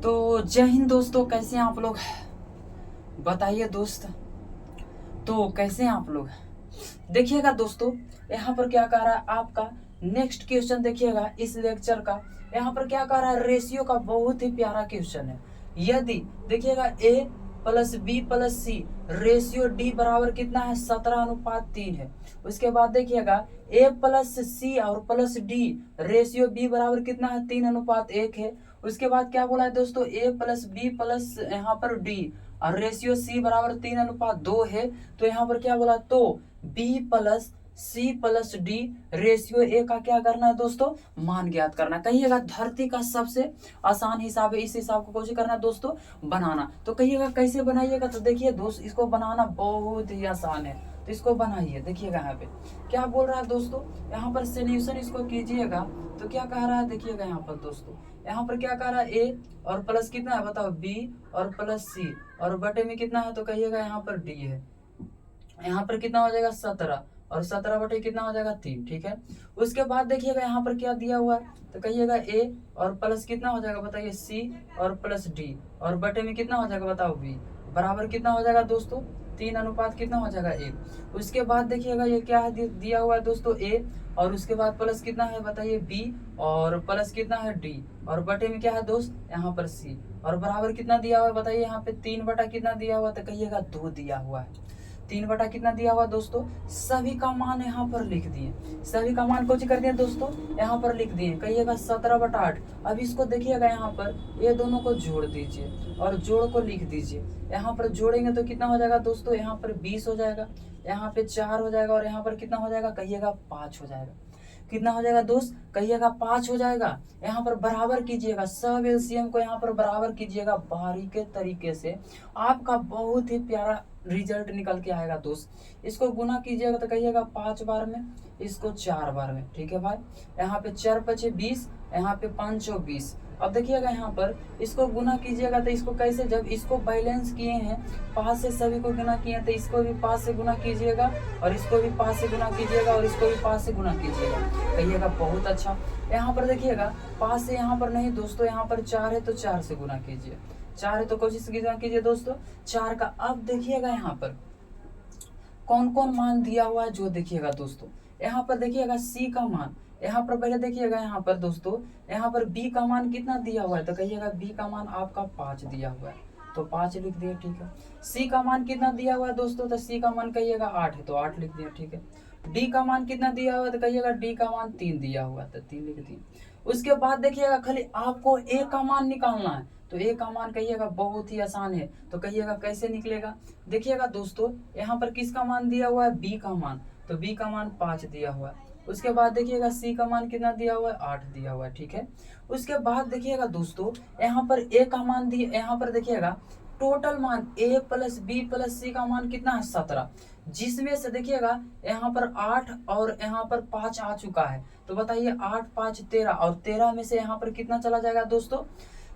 तो जय हिंद दोस्तों, कैसे हैं आप लोग? बताइए दोस्त। तो कैसे हैं आप लोग? देखिएगा दोस्तों, यहाँ पर क्या कह रहा है आपका नेक्स्ट क्वेश्चन। देखिएगा इस लेक्चर का यहाँ पर क्या कह रहा है, रेशियो का बहुत ही प्यारा क्वेश्चन है। यदि देखिएगा ए प्लस बी प्लस सी रेशियो डी बराबर कितना है, 17:3 है। उसके बाद देखिएगा ए प्लस सी और प्लस डी रेशियो बी बराबर कितना है, 3:1 है। उसके बाद क्या बोला है दोस्तों, ए प्लस बी प्लस यहाँ पर डी और रेशियो सी बराबर 3:2 है। तो यहाँ पर क्या बोला, तो b plus C plus d ratio a का क्या करना है दोस्तों, मान ज्ञात करना। कहिएगा धरती का सबसे आसान हिसाब है, इस हिसाब को कोशिश करना है दोस्तों बनाना। तो कहिएगा कैसे बनाइएगा, तो देखिए दोस्त इसको बनाना बहुत ही आसान है। तो इसको बनाइए। देखिएगा यहाँ पे क्या बोल रहा है दोस्तों, यहाँ पर सोल्यूशन इसको कीजिएगा तो क्या कह रहा है, देखिएगा यहाँ पर दोस्तों, यहाँ पर क्या कह रहा है ए और प्लस कितना है बताओ, बी और प्लस सी और बटे में कितना है, तो कहिएगा यहाँ पर डी है। यहाँ पर कितना हो जाएगा 17 और 17 बटे कितना हो जाएगा 3। ठीक है। उसके बाद देखिएगा यहाँ पर क्या दिया हुआ है, तो कहिएगा ए और प्लस कितना हो जाएगा बताइए, सी और प्लस डी और बटे में कितना हो जाएगा बताओ, बी बराबर कितना हो जाएगा दोस्तों, 3 कितना हो जाएगा 1। उसके बाद देखिएगा ये क्या है दिया हुआ है दोस्तों, ए और उसके बाद प्लस कितना है बताइए, बी और प्लस कितना है डी और बटे में क्या है दोस्त, यहाँ पर सी और बराबर कितना दिया हुआ है बताइए, यहाँ पे 3 बटा कितना दिया हुआ, तो कहिएगा 2 दिया हुआ है। 3 बटा कितना दिया हुआ दोस्तों, सभी का मान यहाँ पर लिख दिए। सभी का मान कुछ कर दिया दोस्तों, यहाँ पर लिख दिए। कहिएगा 17/8। अब इसको देखिएगा यहाँ पर ये दोनों को जोड़ दीजिए और जोड़ को लिख दीजिए। यहाँ पर जोड़ेंगे तो कितना हो जाएगा दोस्तों, यहाँ पर 20 हो जाएगा, यहाँ पे 4 हो जाएगा और यहाँ पर कितना हो जाएगा, कहिएगा 5 हो जाएगा। कितना हो जाएगा दोस्त, कहिएगा 5 हो जाएगा। यहाँ पर बराबर कीजिएगा, सब एलसीएम को यहाँ पर बराबर कीजिएगा बारीक तरीके से। आपका बहुत ही प्यारा रिजल्ट निकल के आएगा दोस्त। इसको गुना कीजिएगा तो कहिएगा 5 बार में, इसको 4 बार में। ठीक है भाई, यहाँ पे 4 5 20, यहाँ पे 5 20। अब देखिएगा यहाँ पर इसको गुना कीजिएगा तो इसको कैसे, जब इसको बैलेंस किए हैं 5 से सभी को गुना किए तो इसको भी 5 से गुना कीजिएगा और इसको भी 5 से गुना कीजिएगा और इसको भी 5 से गुना कीजिएगा। कहिएगा बहुत अच्छा। यहाँ पर देखिएगा 5 से यहाँ पर नहीं दोस्तों, यहाँ पर 4 है तो 4 से गुना कीजिए। 4 है तो कोशिश कीजिए दोस्तों 4 का। अब देखिएगा यहाँ पर कौन कौन मान दिया हुआ है, जो देखिएगा दोस्तों यहाँ पर देखिएगा सी का मान, यहाँ पर पहले देखिएगा यहाँ पर दोस्तों, यहाँ पर बी का मान कितना दिया हुआ है, तो कहिएगा बी का मान आपका 5 दिया हुआ है तो 5 लिख दिया। ठीक है। सी का मान कितना दिया हुआ है दोस्तों, तो सी का मान कहिएगा 8 है तो 8 लिख दिया। ठीक है। डी का मान कितना दिया हुआ है, तो कहिएगा डी का मान 3 दिया हुआ है तो 3 लिख दिया। उसके बाद देखिएगा खाली आपको ए का मान निकालना है, तो ए का मान कहिएगा बहुत ही आसान है। तो कहिएगा कैसे निकलेगा, देखिएगा दोस्तों यहाँ पर किसका मान दिया हुआ है, बी का मान, तो बी का मान 5 दिया हुआ है। उसके बाद देखिएगा सी का मान कितना दिया हुआ है, 8 दिया हुआ है। ठीक है। उसके बाद देखिएगा दोस्तों यहाँ पर ए का मान दिया, यहाँ पर देखिएगा टोटल मान ए प्लस बी प्लस सी का मान कितना है, 17, जिसमें से देखिएगा यहाँ पर 8 और यहाँ पर 5 आ चुका है। तो बताइए 8 5 13 और 13 में से यहाँ पर कितना चला जाएगा दोस्तों,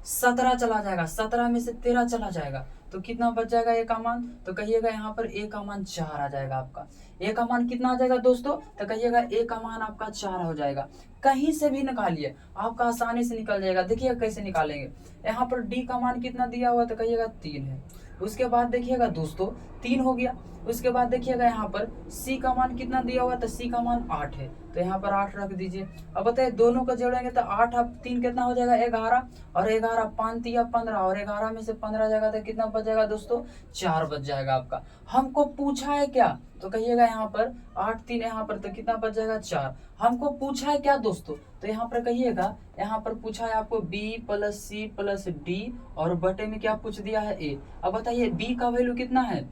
17 चला जाएगा। 17 में से 13 चला जाएगा तो कितना बच जाएगा ए का मान, तो कहिएगा यहाँ पर ए का मान 4 आ जाएगा आपका। ए का मान कितना आ जाएगा दोस्तों, तो कहिएगा ए का मान आपका 4 हो जाएगा। कहीं से भी निकालिए, आपका आसानी से निकल जाएगा। देखिएगा कैसे निकालेंगे, यहाँ पर डी का मान कितना दिया हुआ, तो कहिएगा 3 है। उसके बाद देखिएगा दोस्तों 3 हो गया। उसके बाद देखिएगा यहाँ पर सी का मान कितना दिया हुआ, तो सी का मान 8 है तो यहाँ पर 8 रख दीजिए। अब बताइए दोनों को जोड़ेंगे तो 8 अब 3 कितना हो जाएगा, 11 और 11 5 3 15 और 11 में से 15 जाएगा तो कितना बच जाएगा दोस्तों, 4 बच जाएगा आपका। हमको पूछा है क्या, तो कहिएगा यहाँ पर 8 3 यहाँ पर तो कितना बच जाएगा, 4। हमको पूछा है क्या दोस्तों, तो यहाँ पर कहिएगा यहाँ पर पूछा है आपको बी प्लस सी प्लस डी और बटे में क्या पूछ दिया है, ए। अब बताइए बी का वैल्यू कितना है,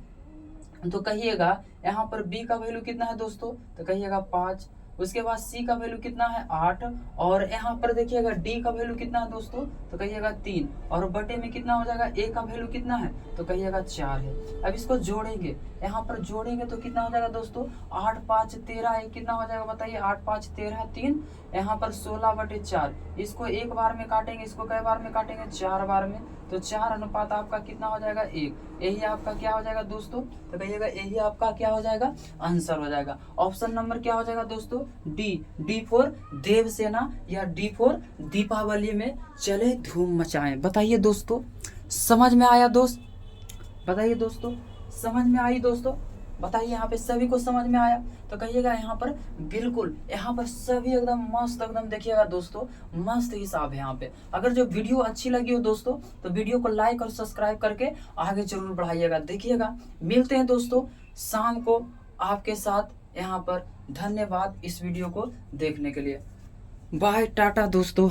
तो कहिएगा यहाँ पर b का वैल्यू कितना है दोस्तों, तो कहिएगा 5। उसके बाद c का वैल्यू कितना है 8 और यहाँ पर देखिएगा d का वैल्यू कितना है दोस्तों, तो कहिएगा 3 और बटे में कितना हो जाएगा, a का वैल्यू कितना है, तो कहिएगा 4 है। अब इसको जोड़ेंगे यहाँ पर जोड़ेंगे तो कितना हो जाएगा दोस्तों, 8 5 13, ये कितना हो जाएगा बताइए, 8 5 13 3, यहाँ पर 16/4। इसको एक बार में काटेंगे, इसको कई बार में काटेंगे, 4 बार में, तो 4 अनुपात आपका कितना हो जाएगा, 1। यही आपका क्या हो जाएगा दोस्तों, तो कहिएगा यही आपका क्या हो जाएगा, आंसर हो जाएगा। ऑप्शन नंबर क्या हो जाएगा दोस्तों, डी फॉर देवसेना या डी फॉर दीपावली में चले धूम मचाएं। बताइए दोस्तों, समझ में आया दोस्त, बताइए दोस्तों, समझ में आई दोस्तों, बताइए यहाँ पे सभी को समझ में आया, तो कहिएगा यहाँ पर बिल्कुल, यहाँ पर सभी एकदम मस्त, एकदम देखिएगा दोस्तों, मस्त हिसाब है यहाँ पे। अगर जो वीडियो अच्छी लगी हो दोस्तों, तो वीडियो को लाइक और सब्सक्राइब करके आगे जरूर बढ़ाइएगा। देखिएगा, मिलते हैं दोस्तों शाम को आपके साथ यहाँ पर। धन्यवाद इस वीडियो को देखने के लिए, बाय टाटा दोस्तों।